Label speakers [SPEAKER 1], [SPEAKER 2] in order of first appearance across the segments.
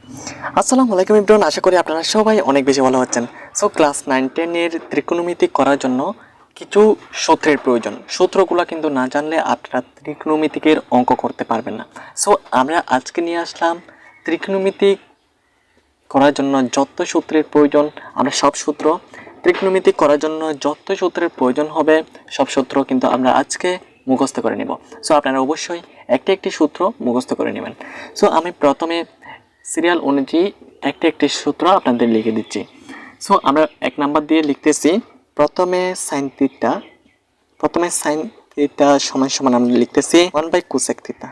[SPEAKER 1] আসসালামু আলাইকুম এভরিওয়ান, আশা করি আপনারা সবাই অনেক বেশি ভালো আছেন। সো ক্লাস 9-10 এর ত্রিকোণমিতি করার জন্য কিছু সূত্রের প্রয়োজন। সূত্রগুলো কিন্তু না জানলে আপনারা ত্রিকোণমিতিকের অঙ্ক করতে পারবেন না। সো আমরা আজকে নিয়ে আসলাম ত্রিকোণমিতি করার জন্য যত সূত্রের প্রয়োজন, আমরা সব সূত্র ত্রিকোণমিতি করার জন্য যত সূত্রের প্রয়োজন হবে সব সূত্র কিন্তু আমরা আজকে মুখস্থ করে নেব। সো আপনারা অবশ্যই একটি একটি সূত্র মুখস্থ করে নেবেন। সো আমি প্রথমে সিরিয়াল অনুযায়ী একটি সূত্র আপনাদের লিখে দিচ্ছি। সো আমরা 1 নাম্বার দিয়ে লিখতেছি প্রথমে সাইন থিটা সমান সমান আমরা লিখতেছি 1/cosec থিটা।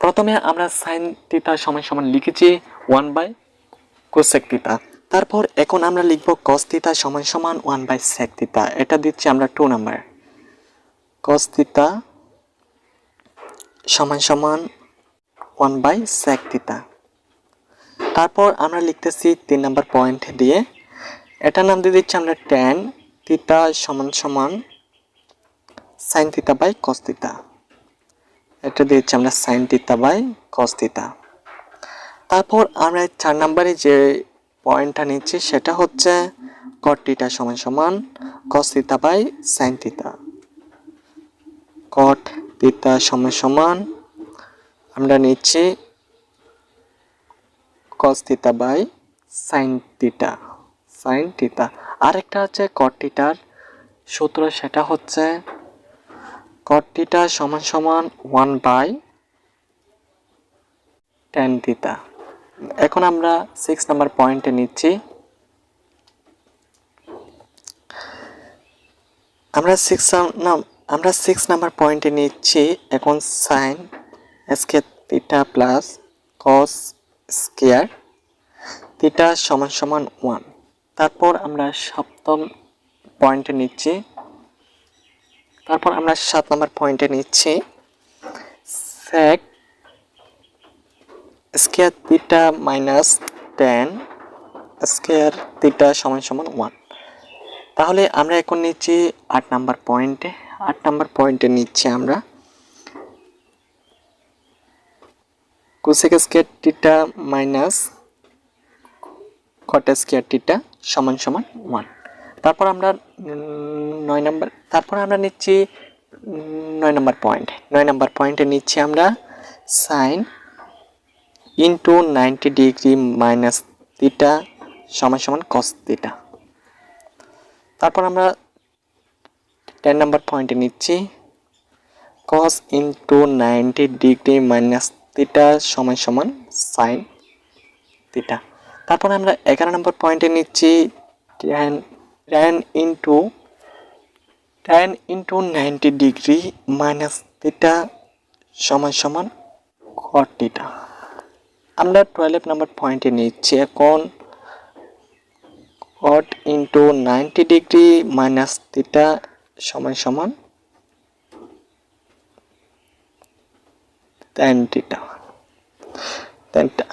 [SPEAKER 1] প্রথমে আমরা সাইন থিটা সমান সমান লিখেছি 1/cosec থিটা। তারপর এখন আমরা লিখব cos থিটা সমান সমান 1/sec থিটা। এটা দিচ্ছি আমরা 2 নাম্বার। cos থিটা সমান সমান 1/sec থিটা। তারপর আমরা লিখতেছি 3 নাম্বার পয়েন্ট দিয়ে এটা নাম দিয়ে দিচ্ছি আমরা tan থিটা সমান সমান sin theta by cos theta. এটা দিচ্ছি আমরা sin theta by cos theta. তারপর আমরা 4 নম্বরে যে পয়েন্টটা নিচ্ছি সেটা হচ্ছে cot থিটা সমান সমান cos theta by sin theta. cot theta সমান সমান আমরা নিচ্ছি cos theta by sin theta. আরেকটা হচ্ছে cot থিটার সূত্র, সেটা হচ্ছে cot থিটা সমান সমান 1/tan থিটা। এখন আমরা 6 নাম্বার পয়েন্টে নিচ্ছি। আমরা 6 নাম্বার পয়েন্টে নিচ্ছি এখন sin square theta plus cos square theta সমান সমান 1। তারপর আমরা 7 পয়েন্টে নিচ্ছি। তারপর আমরা 7 নাম্বার পয়েন্টে নিচ্ছি sec square theta minus tan square theta সমান সমান 1। তাহলে আমরা এখন নিচ্ছি 8 নাম্বার পয়েন্টে। 8 নাম্বার পয়েন্টে নিচ্ছি আমরা cosec square theta minus cot square theta সমান সমান 1। তারপর আমরা 9 নাম্বার নিচ্ছি 9 নাম্বার পয়েন্ট। 9 নাম্বার পয়েন্টে নিচ্ছি আমরা sin into 90 degree minus theta সমান সমান cos থিটা। তারপর আমরা 10 নাম্বার পয়েন্টে নিচ্ছি cos into 90 degree minus theta সমান সমান sin থিটা। তারপর আমরা 11 নম্বর পয়েন্টে নিচ্ছি tan into 90 degree minus theta সমান সমান cot থিটা। আমরা 12 নম্বর পয়েন্টে নিচ্ছি এখন cot into 90 degree minus theta সমান সমান tan থিটা।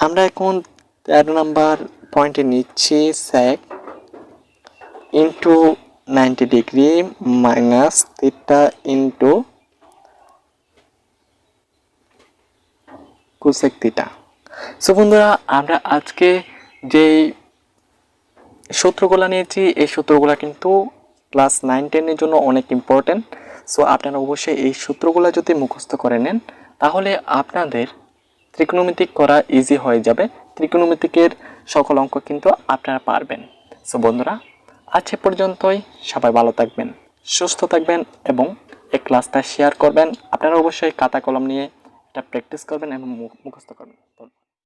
[SPEAKER 1] আমরা এখন 13 নাম্বার পয়েন্টে নিচ্ছি sec into 90 degree minus theta into cosec theta. So বন্ধুরা, আমরা আজকে যে সূত্রগুলো নিয়েছি এই সূত্রগুলো কিন্তু ক্লাস 9-10 এর জন্য অনেক ইম্পর্টেন্ট। সো আপনারা অবশ্যই এই সূত্রগুলো যদি মুখস্থ করে নেন তাহলে আপনাদের ত্রিকোণমিতিক করা ইজি হয়ে যাবে। ত্রিকোণমিতিকের সকল অঙ্ক কিন্তু আপনারা পারবেন। সো বন্ধুরা, আজ এ পর্যন্তই। সবাই ভালো থাকবেন, সুস্থ থাকবেন এবং এই ক্লাসটা শেয়ার করবেন। আপনারা অবশ্যই খাতা কলম নিয়ে এটা প্র্যাকটিস করবেন এবং মুখস্থ করবেন।